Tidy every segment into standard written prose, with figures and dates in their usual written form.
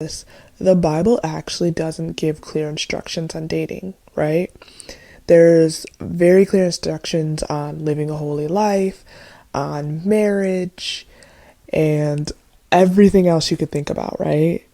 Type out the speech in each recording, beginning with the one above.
this, the Bible actually doesn't give clear instructions on dating, right? There's very clear instructions on living a holy life, on marriage, and everything else you could think about, right?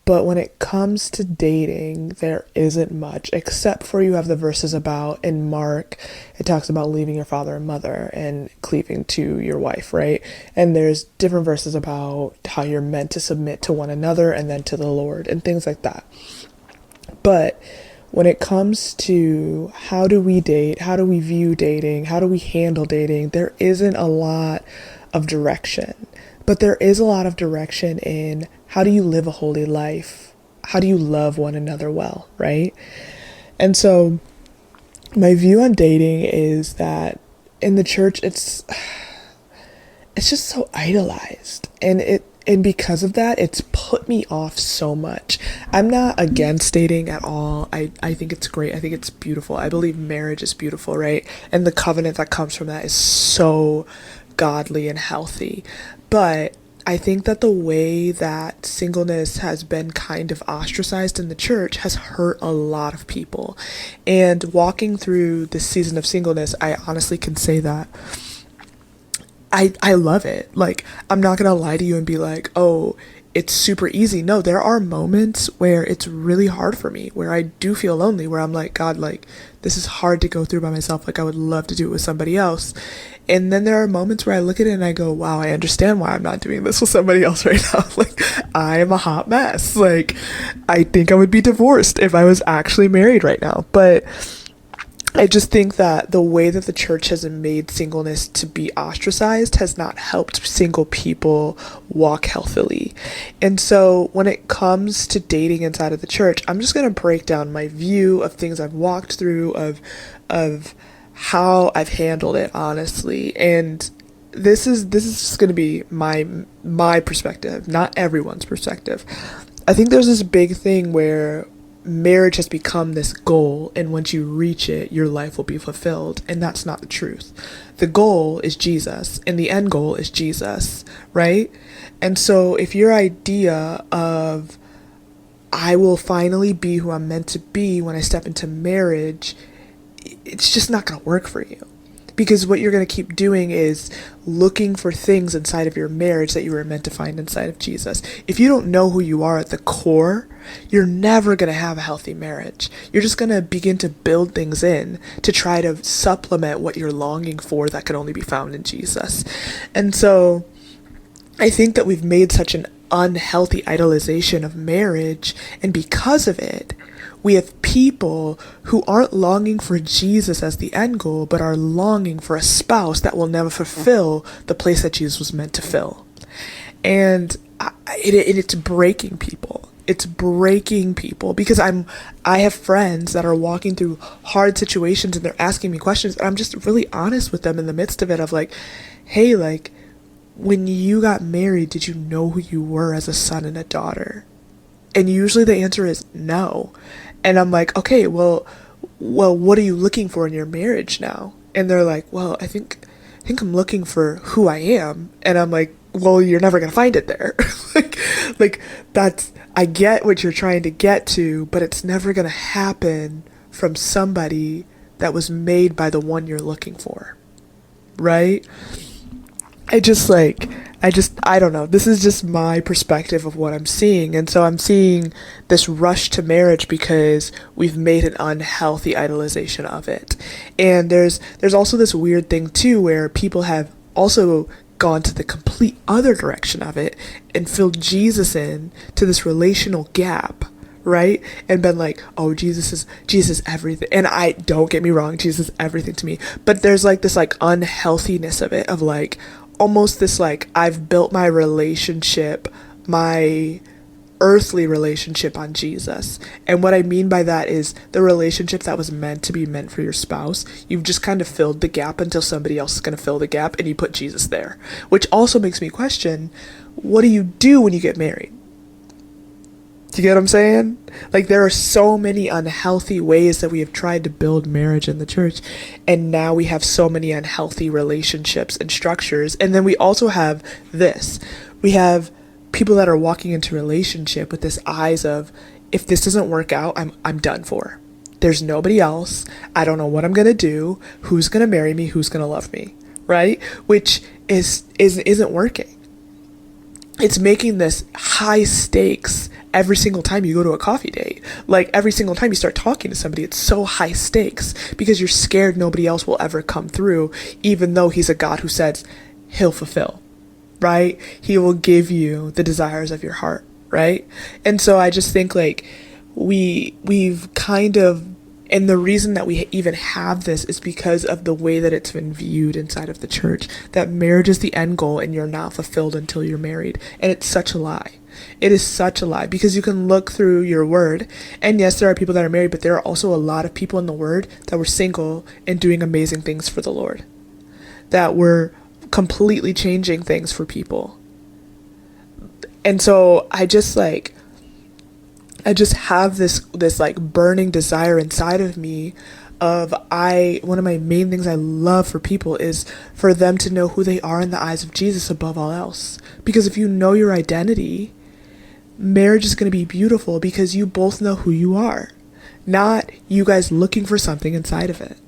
But when it comes to dating, there isn't much, except for you have the verses about in Mark, it talks about leaving your father and mother and cleaving to your wife, right? And there's different verses about how you're meant to submit to one another and then to the Lord and things like that. But when it comes to how do we date, how do we view dating, how do we handle dating, there isn't a lot of direction. But there is a lot of direction in how do you live a holy life? How do you love one another well, right? And so my view on dating is that in the church it's just so idolized, and because of that it's put me off so much. I'm not against dating at all. I think it's great. I think it's beautiful. I believe marriage is beautiful, right? And the covenant that comes from that is so godly and healthy. But I think that the way that singleness has been kind of ostracized in the church has hurt a lot of people. And walking through this season of singleness, I honestly can say that I love it. Like, I'm not gonna lie to you and be like, oh, it's super easy. No, there are moments where it's really hard for me, where I do feel lonely, where I'm like, God, like, this is hard to go through by myself. Like, I would love to do it with somebody else. And then there are moments where I look at it and I go, wow, I understand why I'm not doing this with somebody else right now. Like, I am a hot mess. Like, I think I would be divorced if I was actually married right now. But I just think that the way that the church has made singleness to be ostracized has not helped single people walk healthily. And so when it comes to dating inside of the church, I'm just going to break down my view of things I've walked through, of how I've handled it, honestly. And this is just going to be my perspective, not everyone's perspective. I think there's this big thing where marriage has become this goal, and once you reach it, your life will be fulfilled, and that's not the truth. The goal is Jesus, and the end goal is Jesus, right? And so if your idea of I will finally be who I'm meant to be when I step into marriage, it's just not going to work for you. Because what you're going to keep doing is looking for things inside of your marriage that you were meant to find inside of Jesus. If you don't know who you are at the core, you're never going to have a healthy marriage. You're just going to begin to build things in to try to supplement what you're longing for that can only be found in Jesus. And so I think that we've made such an unhealthy idolization of marriage, and because of it, we have people who aren't longing for Jesus as the end goal, but are longing for a spouse that will never fulfill the place that Jesus was meant to fill. And it's breaking people. It's breaking people because I have friends that are walking through hard situations and they're asking me questions, and I'm just really honest with them in the midst of it of like, hey, like, when you got married, did you know who you were as a son and a daughter? And usually the answer is no. And I'm like, okay, well, what are you looking for in your marriage now? And they're like, well, I think I'm looking for who I am. And I'm like, well, you're never gonna find it there. like that's, I get what you're trying to get to, but it's never gonna happen from somebody that was made by the one you're looking for, right? I don't know. This is just my perspective of what I'm seeing. And so I'm seeing this rush to marriage because we've made an unhealthy idolization of it. And there's also this weird thing too, where people have also gone to the complete other direction of it and filled Jesus in to this relational gap, right? And been like, oh, Jesus is everything. And I, don't get me wrong, Jesus is everything to me. But there's like this like unhealthiness of it, of like almost this like, I've built my relationship, my earthly relationship on Jesus. And what I mean by that is the relationship that was meant to be meant for your spouse, you've just kind of filled the gap until somebody else is going to fill the gap, and you put Jesus there. Which also makes me question, what do you do when you get married? Do you get what I'm saying? Like, there are so many unhealthy ways that we have tried to build marriage in the church, and now we have so many unhealthy relationships and structures. And then we also have this. We have people that are walking into a relationship with this eyes of, if this doesn't work out, I'm done for. There's nobody else. I don't know what I'm going to do. Who's going to marry me? Who's going to love me? Right? Which isn't working. It's making this high stakes every single time you go to a coffee date. Like every single time you start talking to somebody, it's so high stakes because you're scared nobody else will ever come through, even though he's a God who says he'll fulfill, right? He will give you the desires of your heart, right? And so I just think like we've kind of, and the reason that we even have this is because of the way that it's been viewed inside of the church, that marriage is the end goal and you're not fulfilled until you're married. And it's such a lie. It is such a lie, because you can look through your word, and yes, there are people that are married, but there are also a lot of people in the word that were single and doing amazing things for the Lord, that were completely changing things for people. And so I just have this like burning desire inside of me of one of my main things I love for people is for them to know who they are in the eyes of Jesus above all else. Because if you know your identity, marriage is going to be beautiful because you both know who you are, not you guys looking for something inside of it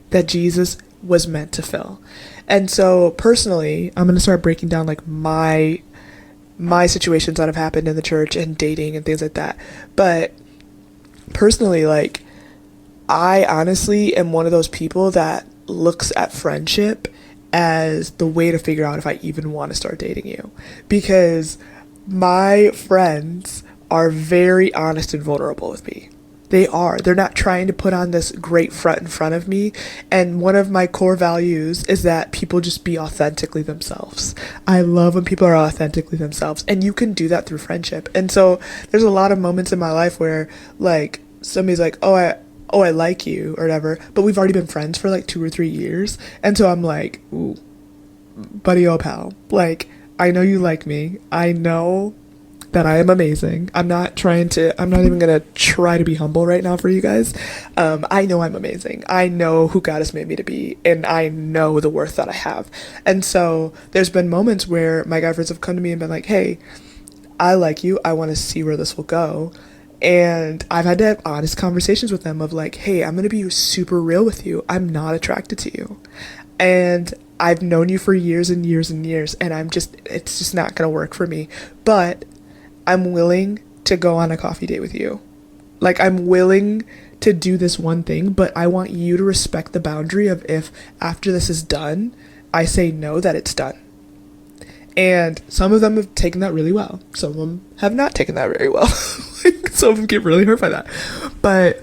that Jesus was meant to fill. And so personally, I'm going to start breaking down like my situations that have happened in the church and dating and things like that. But personally, like, I honestly am one of those people that looks at friendship as the way to figure out if I even want to start dating you, because my friends are very honest and vulnerable with me. They're not trying to put on this great front in front of me. And one of my core values is that people just be authentically themselves. I love when people are authentically themselves, and you can do that through friendship. And so there's a lot of moments in my life where like somebody's like, oh, I like you or whatever, but we've already been friends for like 2 or 3 years. And so I'm like, ooh, buddy, oh pal, like, I know you like me. I know that I am amazing. I'm not even going to try to be humble right now for you guys. I know I'm amazing. I know who God has made me to be, and I know the worth that I have. And so there's been moments where my guy friends have come to me and been like, hey, I like you. I want to see where this will go. And I've had to have honest conversations with them of like, hey, I'm going to be super real with you. I'm not attracted to you. And I've known you for years and years and years, and it's just not going to work for me. But I'm willing to go on a coffee date with you. Like, I'm willing to do this one thing, but I want you to respect the boundary of, if after this is done, I say no, that it's done. And some of them have taken that really well. Some of them have not taken that very well. Some of them get really hurt by that. But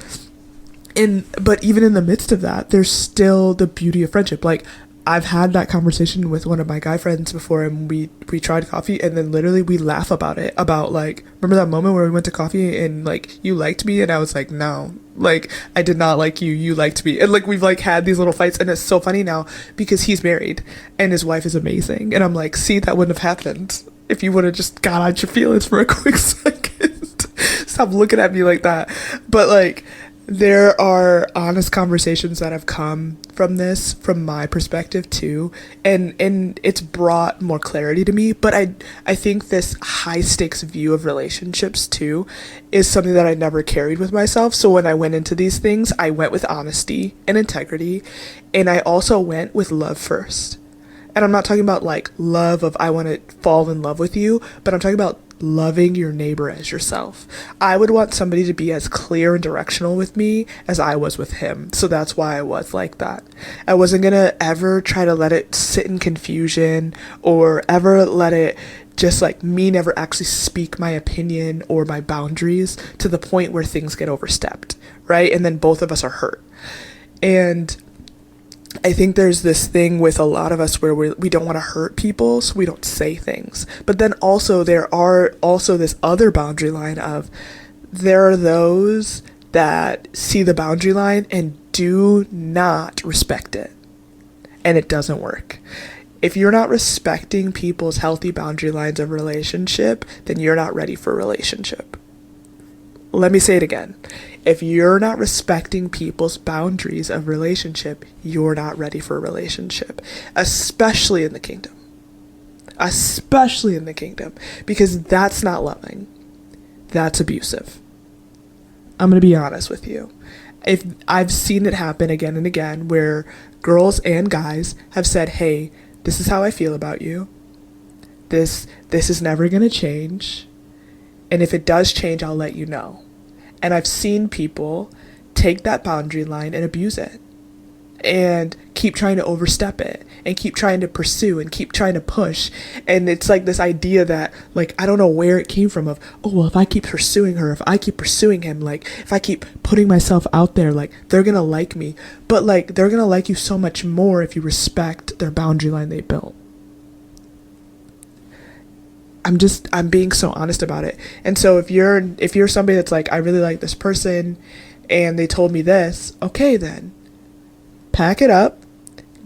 even in the midst of that, there's still the beauty of friendship. Like, I've had that conversation with one of my guy friends before, and we tried coffee, and then literally we laugh about it, about like, remember that moment where we went to coffee and like you liked me and I was like, no, like I did not like you, you liked me. And like we've like had these little fights, and it's so funny now because he's married and his wife is amazing, and I'm like, see, that wouldn't have happened if you would have just got out your feelings for a quick second. Stop looking at me like that. But like, there are honest conversations that have come from this, from my perspective too, and it's brought more clarity to me. But I think this high stakes view of relationships too is something that I never carried with myself. So when I went into these things, I went with honesty and integrity, and I also went with love first. And I'm not talking about like love of I want to fall in love with you, but I'm talking about loving your neighbor as yourself. I would want somebody to be as clear and directional with me as I was with him. So that's why I was like that. I wasn't going to ever try to let it sit in confusion, or ever let it just like me never actually speak my opinion or my boundaries to the point where things get overstepped, right? And then both of us are hurt. And I think there's this thing with a lot of us where we don't want to hurt people, so we don't say things. But then also there are also this other boundary line of, there are those that see the boundary line and do not respect it. And it doesn't work. If you're not respecting people's healthy boundary lines of relationship, then you're not ready for a relationship. Let me say it again. If you're not respecting people's boundaries of relationship, you're not ready for a relationship, especially in the kingdom. especially in the kingdom, because that's not loving. That's abusive. I'm going to be honest with you. If I've seen it happen again and again where girls and guys have said, "Hey, this is how I feel about you. This is never going to change. And if it does change, I'll let you know." And I've seen people take that boundary line and abuse it and keep trying to overstep it and keep trying to pursue and keep trying to push. And it's like this idea that, like, I don't know where it came from of, oh, well, if I keep pursuing her, if I keep pursuing him, like, if I keep putting myself out there, like, they're gonna like me. But, like, they're gonna like you so much more if you respect their boundary line they built. I'm being so honest about it. And so if you're somebody that's like, I really like this person and they told me this, okay, then pack it up,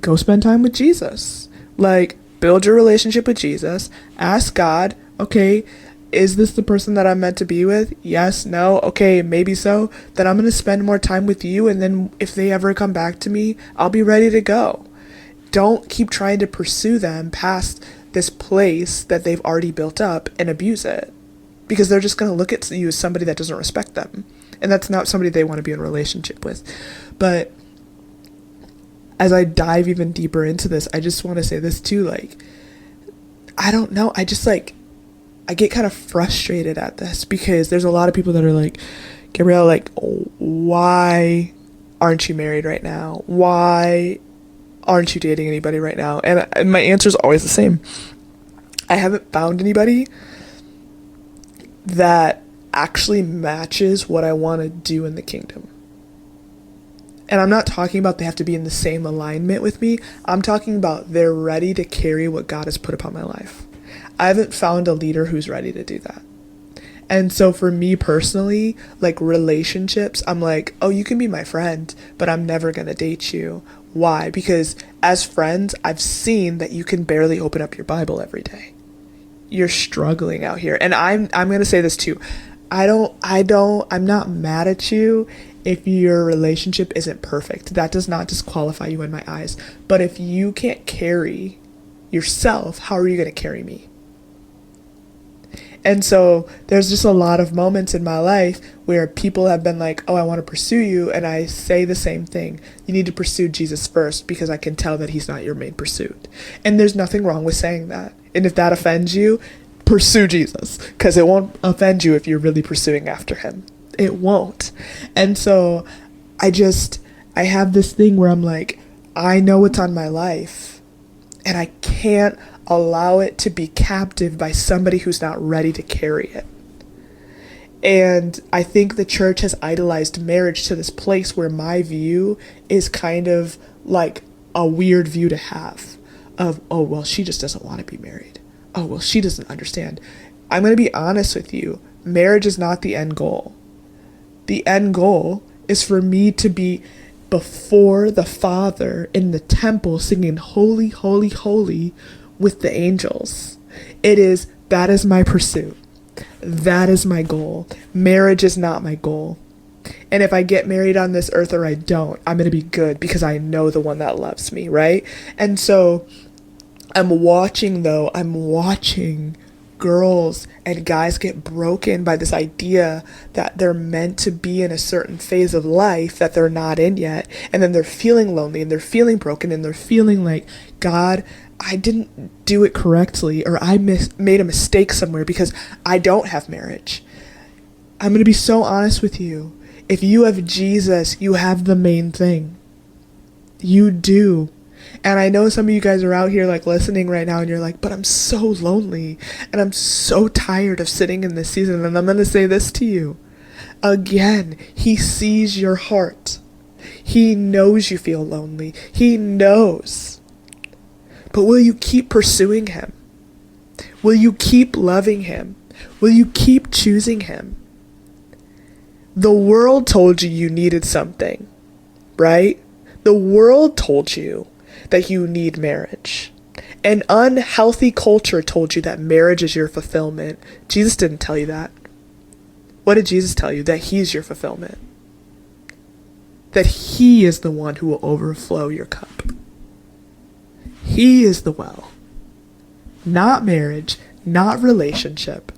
go spend time with Jesus. Like, build your relationship with Jesus. Ask God, okay, is this the person that I'm meant to be with? Yes, no, okay, maybe so. Then I'm going to spend more time with you, and then if they ever come back to me, I'll be ready to go. Don't keep trying to pursue them past this place that they've already built up and abuse it, because they're just going to look at you as somebody that doesn't respect them, and that's not somebody they want to be in a relationship with. But as I dive even deeper into this, I just want to say this too, like, I don't know, I just, like, I get kind of frustrated at this because there's a lot of people that are like, Gabrielle, like, why aren't you married right now? Why aren't you dating anybody right now? And my answer is always the same. I haven't found anybody that actually matches what I want to do in the kingdom. And I'm not talking about they have to be in the same alignment with me. I'm talking about they're ready to carry what God has put upon my life. I haven't found a leader who's ready to do that. And so for me personally, like, relationships, I'm like, oh, you can be my friend, but I'm never going to date you. Why? Because as friends, I've seen that you can barely open up your Bible every day. You're struggling out here. And I'm going to say this too. I'm not mad at you if your relationship isn't perfect. That does not disqualify you in my eyes. But if you can't carry yourself, how are you going to carry me? And so there's just a lot of moments in my life where people have been like, oh, I want to pursue you. And I say the same thing. You need to pursue Jesus first, because I can tell that he's not your main pursuit. And there's nothing wrong with saying that. And if that offends you, pursue Jesus, because it won't offend you if you're really pursuing after him. It won't. And so I have this thing where I'm like, I know what's on my life, and I can't allow it to be captive by somebody who's not ready to carry it. And I think the church has idolized marriage to this place where my view is kind of like a weird view to have of, oh, well, she just doesn't want to be married. Oh, well, she doesn't understand. I'm going to be honest with you. Marriage is not the end goal. The end goal is for me to be before the Father in the temple singing holy, holy, holy with the angels. That is my pursuit. That is my goal. Marriage is not my goal. And if I get married on this earth or I don't, I'm going to be good because I know the one that loves me, right? And so I'm watching girls and guys get broken by this idea that they're meant to be in a certain phase of life that they're not in yet. And then they're feeling lonely and they're feeling broken and they're feeling like, God, I didn't do it correctly, or I made a mistake somewhere because I don't have marriage. I'm going to be so honest with you. If you have Jesus, you have the main thing. You do. And I know some of you guys are out here like listening right now and you're like, but I'm so lonely and I'm so tired of sitting in this season. And I'm going to say this to you. Again, he sees your heart. He knows you feel lonely. He knows. But will you keep pursuing him? Will you keep loving him? Will you keep choosing him? The world told you you needed something, right? The world told you that you need marriage. An unhealthy culture told you that marriage is your fulfillment. Jesus didn't tell you that. What did Jesus tell you? That he's your fulfillment. That he is the one who will overflow your cup. He is the well. not marriage, not relationship.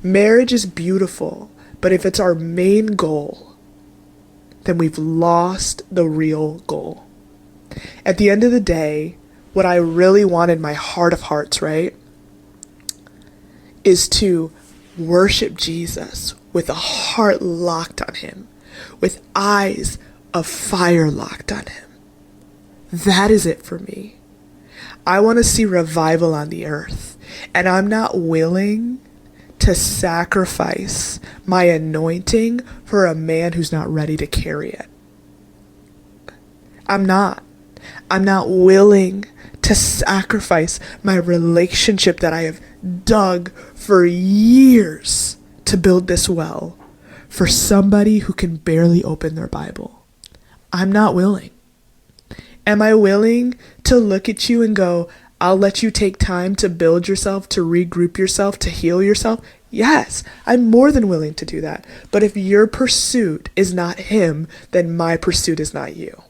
Marriage is beautiful, but if it's our main goal, then we've lost the real goal. At the end of the day, what I really want in my heart of hearts, right, is to worship Jesus with a heart locked on him, with eyes of fire locked on him. That is it for me. I want to see revival on the earth, and I'm not willing to sacrifice my anointing for a man who's not ready to carry it. I'm not willing to sacrifice my relationship that I have dug for years to build this well for somebody who can barely open their Bible. I'm not willing. Am I willing to look at you and go, I'll let you take time to build yourself, to regroup yourself, to heal yourself? Yes, I'm more than willing to do that. But if your pursuit is not him, then my pursuit is not you.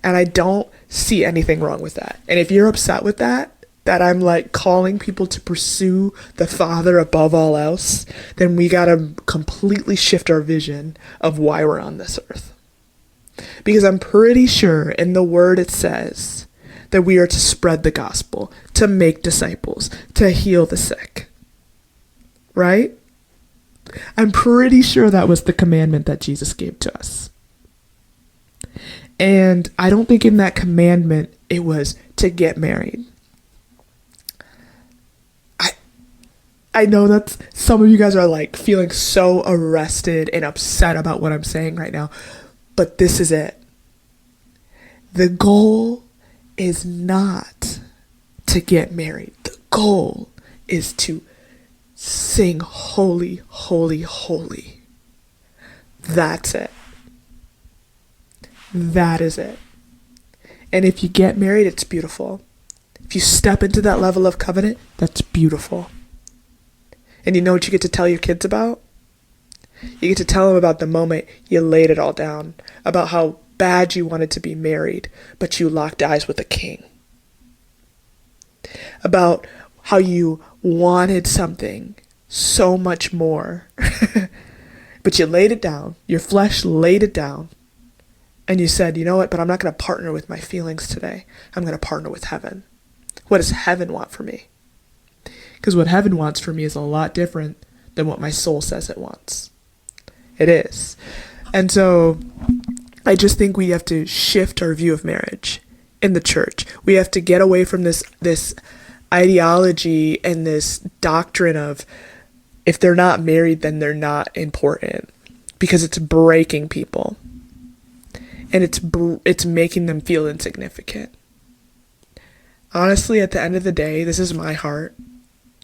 And I don't see anything wrong with that. And if you're upset with that I'm like calling people to pursue the Father above all else, then we gotta completely shift our vision of why we're on this earth. Because I'm pretty sure in the word it says that we are to spread the gospel, to make disciples, to heal the sick. Right? I'm pretty sure that was the commandment that Jesus gave to us. And I don't think in that commandment it was to get married. I know that some of you guys are like feeling so arrested and upset about what I'm saying right now, but this is it. The goal is not to get married. The goal is to sing holy, holy, holy. That's it. That is it. And if you get married, it's beautiful. If you step into that level of covenant, that's beautiful. And you know what you get to tell your kids about? You get to tell them about the moment you laid it all down, about how bad you wanted to be married, but you locked eyes with a king. About how you wanted something so much more, but you laid it down, your flesh laid it down, and you said, you know what, but I'm not going to partner with my feelings today. I'm going to partner with heaven. What does heaven want for me? Because what heaven wants for me is a lot different than what my soul says it wants. It is. And so I just think we have to shift our view of marriage in the church. We have to get away from this ideology and this doctrine of if they're not married, then they're not important, because it's breaking people and it's making them feel insignificant. Honestly, at the end of the day, this is my heart.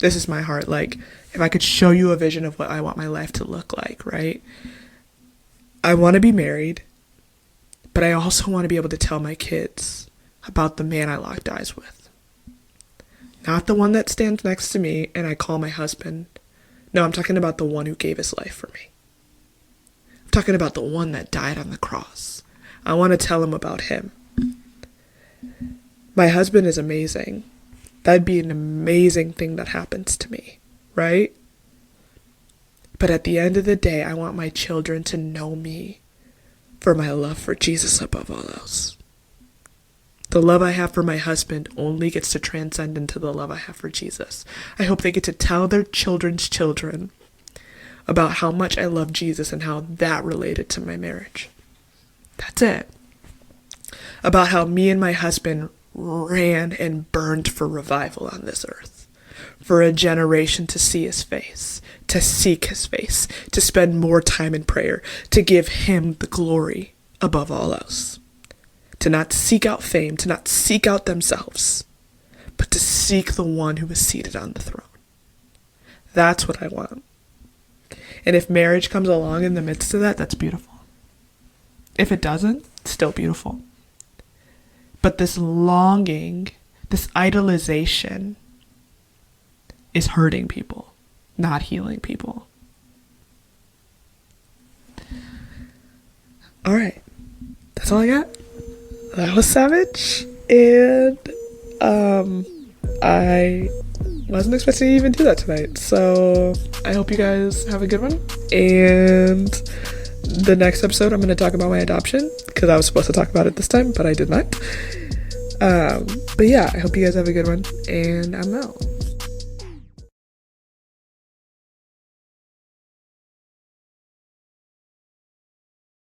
This is my heart. Like, if I could show you a vision of what I want my life to look like, right? I want to be married, but I also want to be able to tell my kids about the man I locked eyes with. Not the one that stands next to me and I call my husband. No, I'm talking about the one who gave his life for me. I'm talking about the one that died on the cross. I want to tell him about him. My husband is amazing. That'd be an amazing thing that happens to me, right? But at the end of the day, I want my children to know me for my love for Jesus above all else. The love I have for my husband only gets to transcend into the love I have for Jesus. I hope they get to tell their children's children about how much I love Jesus and how that related to my marriage. That's it. About how me and my husband ran and burned for revival on this earth, for a generation to see his face, to seek his face, to spend more time in prayer, to give him the glory above all else, to not seek out fame, to not seek out themselves, but to seek the one who is seated on the throne. That's what I want. And if marriage comes along in the midst of that, that's beautiful. If it doesn't, it's still beautiful. But this longing, this idolization is hurting people, not healing people. All right. That's all I got. That was savage. And I wasn't expecting to even do that tonight. So I hope you guys have a good one. And the next episode, I'm going to talk about my adoption because I was supposed to talk about it this time, but I did not. But yeah, I hope you guys have a good one, and I'm out.